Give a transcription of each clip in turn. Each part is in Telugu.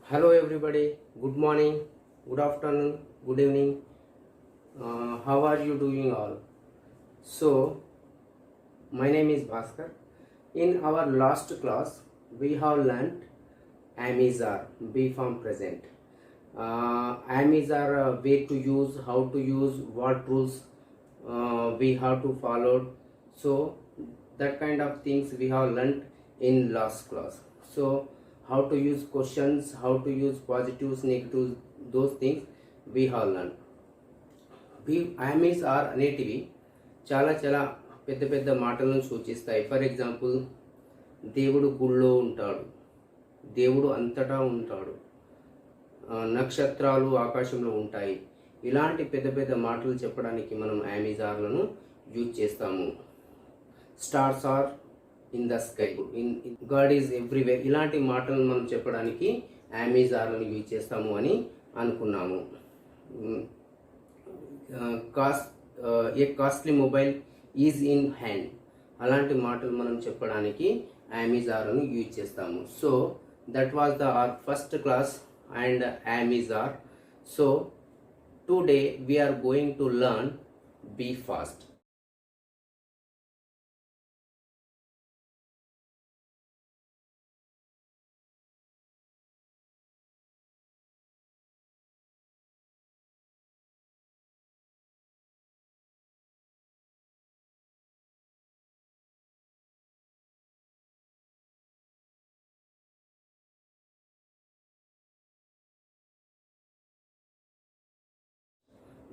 Hello everybody, good morning, good afternoon, good evening. How are you doing all? So, my name is Bhaskar. In our last class, we have learnt am is are, be form present. Am is are way to use, how to use, what rules we have to follow. So, that kind of things we have learnt in last class. So, how to use questions, how to use positives, negatives, those things we have learned. I am is are అనేటివి చాలా చాలా పెద్ద పెద్ద మాటలను సూచిస్తాయి. ఫర్ ఎగ్జాంపుల్, దేవుడు గుళ్ళో ఉంటాడు, దేవుడు అంతటా ఉంటాడు, నక్షత్రాలు ఆకాశంలో ఉంటాయి. ఇలాంటి పెద్ద పెద్ద మాటలు చెప్పడానికి మనం ఐఎంఈస్-ఆర్లను యూజ్ చేస్తాము. Stars are in the sky, God is everywhere, ఇలాంటి మాటలను మనం చెప్పడానికి ఐఎంఈస్-ఆర్లను యూజ్ చేస్తాము అని అనుకున్నాము. A costly mobile is in hand, అలాంటి మాటలు మనం చెప్పడానికి ఐఎంఈస్-ఆర్లను యూజ్ చేస్తాము. So that was the our first class and I am is are. So today we are going to learn be fast.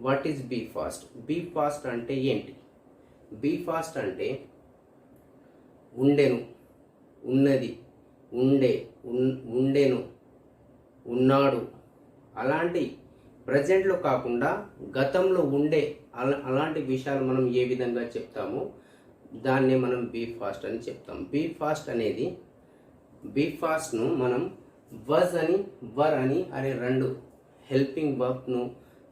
What is be fast? Be fast అంటే ఏంటి? బీ ఫాస్ట్ అంటే ఉండెను, ఉన్నది, ఉండే, ఉండెను, ఉన్నాడు, అలాంటి ప్రజెంట్లో కాకుండా గతంలో ఉండే అలాంటి విషయాలు మనం ఏ విధంగా చెప్తామో దాన్నే మనం బీ ఫాస్ట్ అని చెప్తాం. బీ ఫాస్ట్ అనేది, బీ ఫాస్ట్ను మనం వజ్ అని, వర్ అని అనే రెండు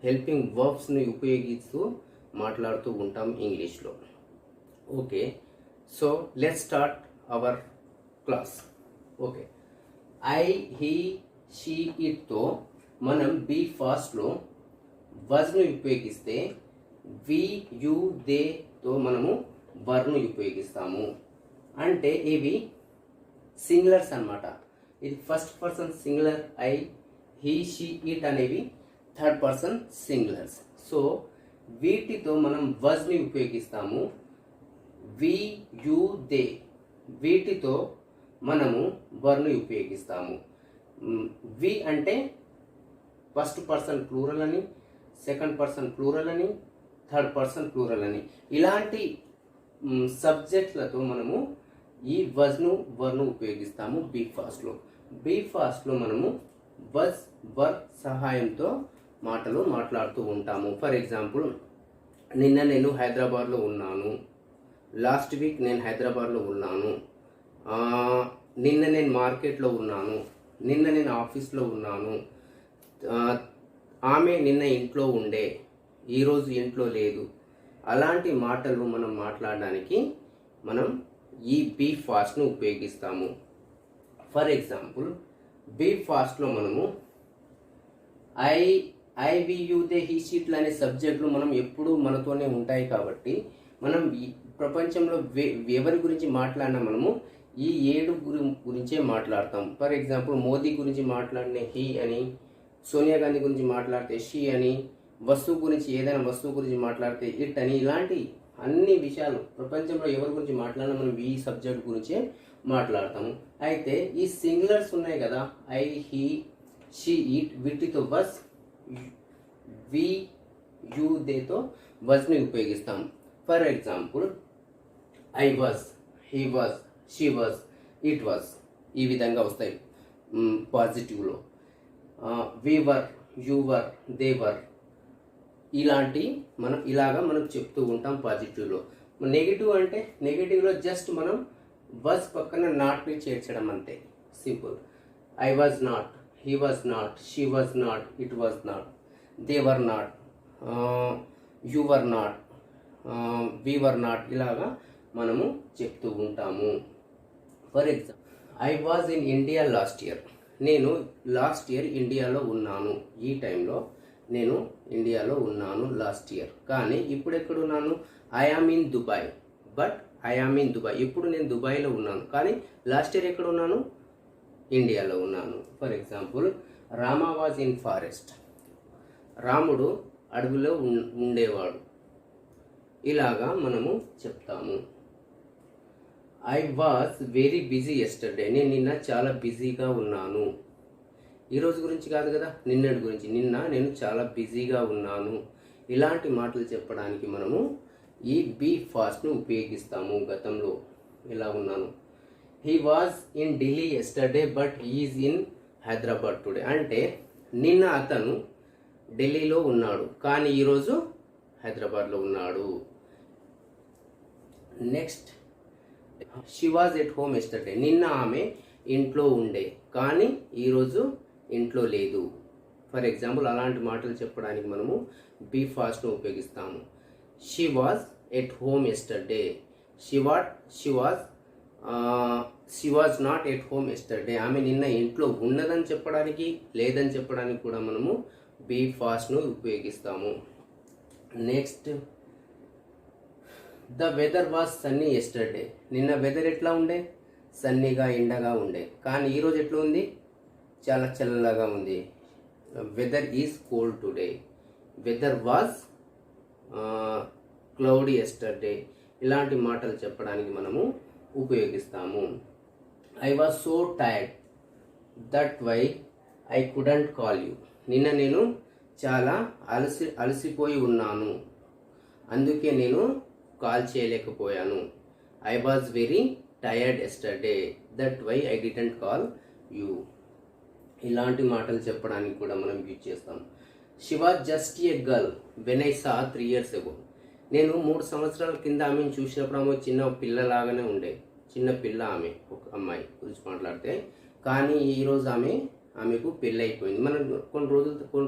హెల్పింగ్ వర్బ్స్ని ఉపయోగిస్తూ మాట్లాడుతూ ఉంటాం ఇంగ్లీష్లో. Okay, so let's start our class. Okay, I, he, she, ఇట్తో మనం బీ ఫాస్ట్లో వజ్ను ఉపయోగిస్తే, వి, యు, దేతో మనము వర్ను ఉపయోగిస్తాము. అంటే ఇవి సింగులర్స్ అన్నమాట. ఇది first person singular I, he, she, it అనేవి థర్డ్ పర్సన్ సింగులర్స్. సో వీటితో మనం వజ్ని ఉపయోగిస్తాము. వి, యు, దే, వీటితో మనము వర్ని ఉపయోగిస్తాము. వి అంటే ఫస్ట్ పర్సన్ ప్లూరల్ అని, సెకండ్ పర్సన్ ప్లూరల్ అని, థర్డ్ పర్సన్ ప్లూరల్ అని, ఇలాంటి సబ్జెక్ట్లతో మనము ఈ వజ్ను, వర్ను ఉపయోగిస్తాము బీ ఫాస్ట్లో. బీ ఫాస్ట్లో మనము వజ్, వర్ సహాయంతో మాటలు మాట్లాడుతూ ఉంటాము. ఫర్ ఎగ్జాంపుల్, నిన్న నేను హైదరాబాద్లో ఉన్నాను, లాస్ట్ వీక్ నేను హైదరాబాద్లో ఉన్నాను, నిన్న నేను మార్కెట్లో ఉన్నాను, నిన్న నేను ఆఫీస్లో ఉన్నాను, ఆమె నిన్న ఇంట్లో ఉండే, ఈరోజు ఇంట్లో లేదు, అలాంటి మాటలు మనం మాట్లాడడానికి మనం ఈ బీ ఫాస్ట్ను ఉపయోగిస్తాము. ఫర్ ఎగ్జాంపుల్, బీ ఫాస్ట్లో మనము I, we, you, they, he, షీట్లు అనే సబ్జెక్టులు మనం ఎప్పుడూ మనతోనే ఉంటాయి కాబట్టి మనం ప్రపంచంలో ఎవరి గురించి మాట్లాడినా మనము ఈ 7 గురించే మాట్లాడతాం. ఫర్ ఎగ్జాంపుల్, మోదీ గురించి మాట్లాడిన హీ అని, సోనియా గాంధీ గురించి మాట్లాడితే షీ అని, వస్తువు గురించి ఏదైనా వస్తువు గురించి మాట్లాడితే ఇట్ అని, ఇలాంటి అన్ని విషయాలు ప్రపంచంలో ఎవరి గురించి మాట్లాడినా మనం ఈ సబ్జెక్ట్ గురించే మాట్లాడతాము. అయితే ఈ సింగులర్స్ ఉన్నాయి కదా, ఐ, హీ, షీ, ఇట్, వీటితో వస్, వి, యు, దేతో వజ్ని ఉపయోగిస్తాం. For example, I was, he was, she was, it was, ఈ విధంగా వస్తాయి పాజిటివ్లో. వి వర్, యు వర్, దే వర్, ఇలాగా మనం చెప్తూ ఉంటాం పాజిటివ్లో. నెగిటివ్ అంటే, నెగిటివ్లో జస్ట్ మనం వజ్ పక్కన నాట్ని చేర్చడం అంతే, simple. I was not, he was not, she was not, it was not, they were not, you were not, we were not, ఇలాగా మనము చెప్తూ ఉంటాము. For example, I was in India last year, నేను లాస్ట్ ఇయర్ ఇండియాలో ఉన్నాను. ఈ టైంలో నేను ఇండియాలో ఉన్నాను లాస్ట్ ఇయర్. కానీ ఇప్పుడు ఎక్కడున్నాను? I am in Dubai. But I am in Dubai. ఇప్పుడు నేను దుబాయ్లో ఉన్నాను. కానీ లాస్ట్ ఇయర్ ఎక్కడ ఉన్నాను? ఇండియాలో ఉన్నాను. For example, Rama was in forest. రాముడు అడవిలో ఉండేవాడు. ఇలాగా మనము చెప్తాము. I was very busy yesterday. నేను నిన్న చాలా బిజీగా ఉన్నాను. ఈరోజు గురించి కాదు కదా, నిన్నటి గురించి. నిన్న నేను చాలా బిజీగా ఉన్నాను. ఇలాంటి మాటలు చెప్పడానికి మనము ఈ బీ ఫాస్ట్ను ఉపయోగిస్తాము. గతంలో ఇలా ఉన్నాను. He was in Delhi yesterday but he is in Hyderabad today. అంటే నిన్న అతను ఢిల్లీలో ఉన్నాడు, కానీ ఈరోజు హైదరాబాద్లో ఉన్నాడు. Next, she was at home yesterday. నిన్న ఆమె ఇంట్లో ఉండే, కానీ ఈరోజు ఇంట్లో లేదు. ఫర్ ఎగ్జాంపుల్, అలాంటి మాటలు చెప్పడానికి మనము బీ ఫాస్ట్ను ఉపయోగిస్తాము. She was at home yesterday. She was not at home yesterday. ఆమె నిన్న ఇంట్లో ఉన్నదని చెప్పడానికి, లేదని చెప్పడానికి కూడా మనము బీ ఫాస్ట్ను ఉపయోగిస్తాము. Next, the weather was sunny yesterday. నిన్న వెదర్ ఎట్లా ఉండే? సన్నీగా, ఎండగా ఉండే. కానీ ఈరోజు ఎట్లా ఉంది? చాలా చల్లగా ఉంది. Weather is cold today. Weather was cloudy yesterday. ఇలాంటి మాటలు చెప్పడానికి మనము ఉపయోగిస్తాము. I was so tired that why I couldn't call you. నిన్న నేను చాలా అలసిపోయి ఉన్నాను, అందుకే నేను కాల్ చేయలేకపోయాను. I was very tired yesterday that why I didn't call you. ఇలాంటి మాటలు చెప్పడానికి కూడా మనం యూజ్ చేస్తాం. She was just a girl when I saw 3 years ago. నేను 3 సంవత్సరాల కింద ఆమెను చూసినప్పుడు ఆమె చిన్న పిల్లలాగానే ఉండే. చిన్న పిల్ల ఆమె, ఒక అమ్మాయి గురించి మాట్లాడితే. కానీ ఈరోజు ఆమెకు పెళ్ళి అయిపోయింది. మనం కొన్ని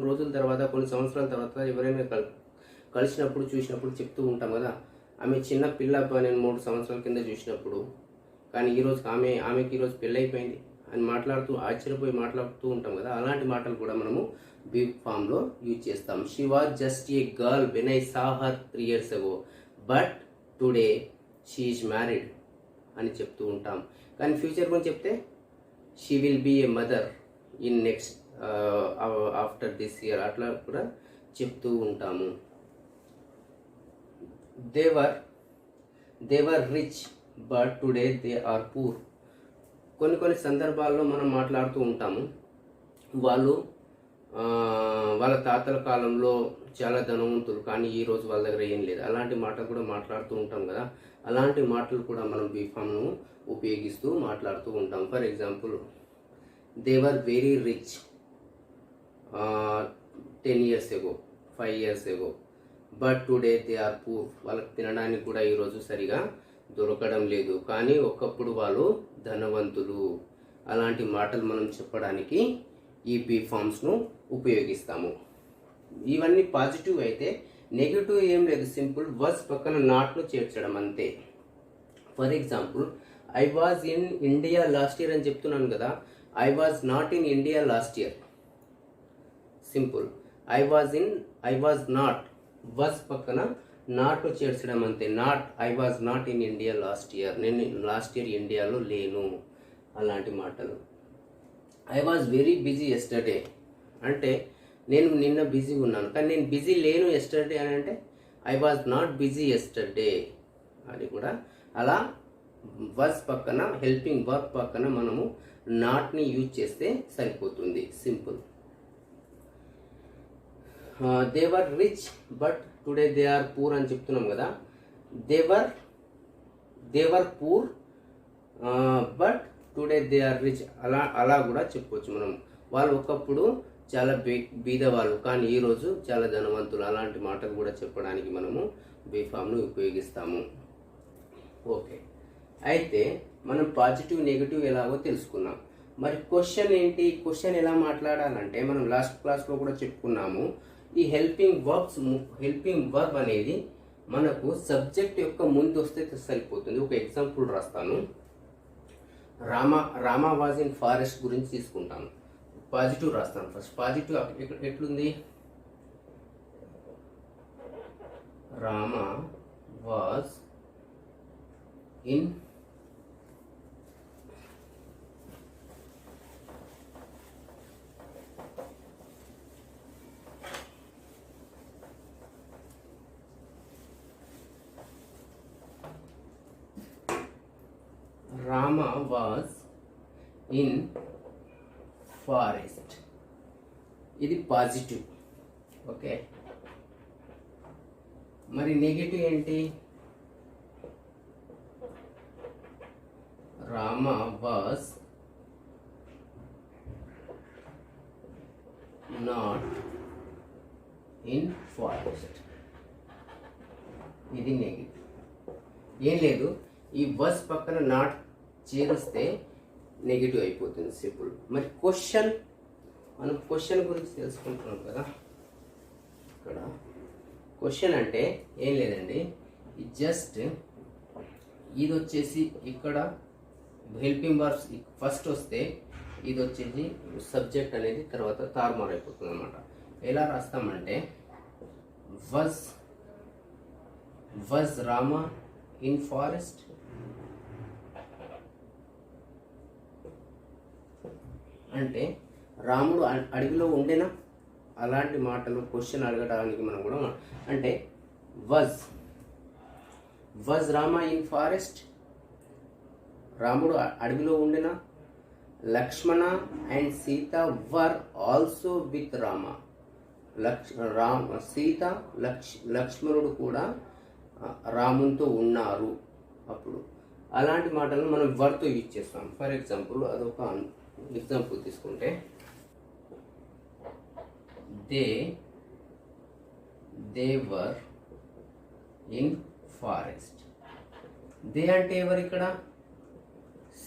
రోజుల తర్వాత, కొన్ని సంవత్సరాల తర్వాత ఎవరైనా కలిసినప్పుడు, చూసినప్పుడు చెప్తూ ఉంటాం కదా, ఆమె చిన్న పిల్ల నేను 3 సంవత్సరాల కింద చూసినప్పుడు, కానీ ఈరోజు ఆమెకి ఈరోజు పెళ్ళి అయిపోయింది అని ఆశ్చర్యపోయి మాట్లాడుతూ ఉంటాం కదా. అలాంటి మాటలు కూడా మనము బీ ఫామ్లో యూజ్ చేస్తాం. She was just a girl when I saw her 3 years ago but today she is married అని చెప్తూ ఉంటాం. కానీ ఫ్యూచర్ గురించి చెప్తే she will be a mother in next after this year, అట్లా కూడా చెప్తూ ఉంటాము. They were rich but today they are poor. కొన్ని సందర్భాల్లో మనం మాట్లాడుతూ ఉంటాము, వాళ్ళ తాతల కాలంలో చాలా ధనవంతులు, కానీ ఈరోజు వాళ్ళ దగ్గర ఏం లేదు. అలాంటి మాటలు కూడా మాట్లాడుతూ ఉంటాం కదా. అలాంటి మాటలు కూడా మనం బీ ఫామ్ను ఉపయోగిస్తూ మాట్లాడుతూ ఉంటాం. For example, they were very rich 10 years ago, 5 years ago but today they are poor. వాళ్ళకి తినడానికి కూడా ఈరోజు సరిగా దొరకడం లేదు, కానీ ఒకప్పుడు వాళ్ళు ధనవంతులు. అలాంటి మాటలు మనం చెప్పడానికి ఈ బీ ఫామ్స్ను ఉపయోగిస్తాము. ఇవన్నీ పాజిటివ్ అయితే, నెగిటివ్ ఏం లేదు. సింపుల్ వర్స్ పక్కన నాట్ను చేర్చడం అంతే. For example, I was in India last year అని చెప్తున్నాను కదా. I was not in India last year. Simple. I was not, verbs పక్కన నాట్ చేర్చడం అంతే. I was not in India last year. నేను లాస్ట్ ఇయర్ ఇండియాలో లేను. అలాంటి మాటలు. I was very busy yesterday అంటే నేను నిన్న బిజీ ఉన్నాను, కానీ నేను బిజీ లేను ఎస్టర్డే అని అంటే I was not busy yesterday అని కూడా. అలా వర్స్ పక్కన, హెల్పింగ్ వర్క్ పక్కన మనము నాట్ని యూజ్ చేస్తే సరిపోతుంది. Simple. They were rich but today they are poor అని చెప్తున్నాం కదా. They were poor but today they are rich. అలా కూడా చెప్పవచ్చు మనం. వాళ్ళు ఒకప్పుడు చాలా బీదవాళ్ళు, కానీ ఈరోజు చాలా ధనవంతులు. అలాంటి మాటలు కూడా చెప్పడానికి మనము బీ ఫామ్ను ఉపయోగిస్తాము. ఓకే, అయితే మనం పాజిటివ్, నెగిటివ్ ఎలాగో తెలుసుకున్నాం. మరి క్వశ్చన్ ఏంటి? క్వశ్చన్ ఎలా మాట్లాడాలంటే మనం లాస్ట్ క్లాస్లో కూడా చెప్పుకున్నాము. ఈ హెల్పింగ్ వర్బ్ అనేది మనకు సబ్జెక్ట్ యొక్క ముందు వస్తే సరిపోతుంది. ఒక ఎగ్జాంపుల్ రాస్తాను. రామ వాజ్ ఇన్ ఫారెస్ట్ గురించి తీసుకుంటాను. పాజిటివ్ రాస్తాను. ఫస్ట్ పాజిటివ్ ఎట్లుంది, Rama was in Rama was in forest. ఇది పాజిటివ్. ఓకే, మరి నెగిటివ్ ఏంటి, Rama was not in forest. ఇది నెగిటివ్. ఏం లేదు, ఈ బస్ పక్కన నాట్ చేరిస్తే నెగిటివ్ అయిపోతుంది, సింపుల్. మరి క్వశ్చన్, మనం క్వశ్చన్ గురించి తెలుసుకుంటున్నాం కదా. ఇక్కడ క్వశ్చన్ అంటే ఏం లేదండి, జస్ట్ ఇది వచ్చేసి ఇక్కడ హెల్పింగ్ వర్బ్స్ ఫస్ట్ వస్తే ఇది వచ్చేసి సబ్జెక్ట్ అనేది తర్వాత తారుమారు అయిపోతుంది అనమాట. ఎలా రాస్తామంటే was రామ ఇన్ ఫారెస్ట్, అంటే రాముడు అడవిలో ఉండేనా, అలాంటి మాటలు క్వశ్చన్ అడగడానికి మనం కూడా అంటే was రామ ఇన్ ఫారెస్ట్, రాముడు అడవిలో ఉండేనా. Lakshmana and Sita were also with Rama, Sita లక్ష్మణుడు కూడా రామునితో ఉన్నారు. అప్పుడు అలాంటి మాటలను మనం వర్తో యూజ్ చేస్తాం. ఫర్ ఎగ్జాంపుల్ అదొక ఎగ్జాంపుల్ తీసుకుంటే, they were in forest. They అంటే ఎవరు ఇక్కడ,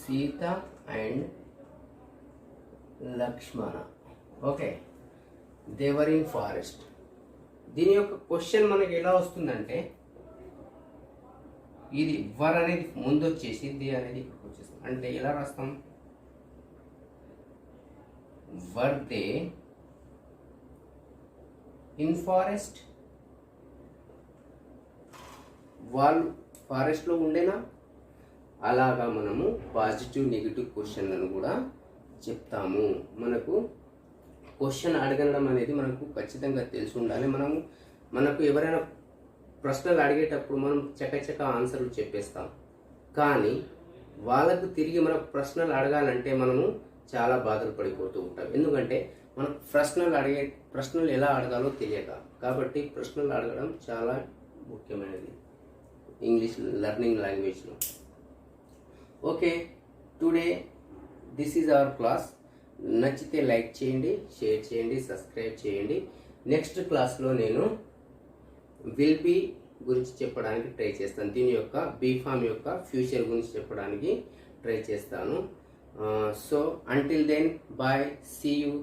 Sita and Lakshmana. Okay, they were in forest. దీని యొక్క క్వశ్చన్ మనకి ఎలా వస్తుందంటే, ఇది వర్ అనేది ముందు వచ్చేసి దే అనేది ఇక్కడికి వచ్చేస్తుంది. అంటే ఎలా రాస్తాం, వర్ దే ఇన్ ఫారెస్ట్, వాళ్ళు ఫారెస్ట్లో ఉండేనా. అలాగా మనము పాజిటివ్ నెగిటివ్ క్వశ్చన్లను కూడా చెప్తాము. మనకు క్వశ్చన్ అడగడం అనేది మనకు ఖచ్చితంగా తెలిసి ఉండాలి. మనకు ఎవరైనా ప్రశ్నలు అడిగేటప్పుడు మనం చకచక ఆన్సర్లు చెప్పేస్తాం, కానీ వాళ్ళకు తిరిగి మనకు ప్రశ్నలు అడగాలంటే మనము చాలా బాధలు పడిపోతూ ఉంటాం. ఎందుకంటే మనకు ప్రశ్నలు ఎలా అడగాలో తెలియక. కాబట్టి ప్రశ్నలు అడగడం చాలా ముఖ్యమైనది ఇంగ్లీష్ లెర్నింగ్ లాంగ్వేజ్లో. Okay, today this is our class. నచ్చితే లైక్ చేయండి, షేర్ చేయండి, సబ్స్క్రైబ్ చేయండి. నెక్స్ట్ క్లాస్లో నేను విల్ బీ గురించి చెప్పడానికి ట్రై చేస్తాను. దీని యొక్క బీ ఫామ్ యొక్క ఫ్యూచర్ గురించి చెప్పడానికి ట్రై చేస్తాను. So until then, bye, see you.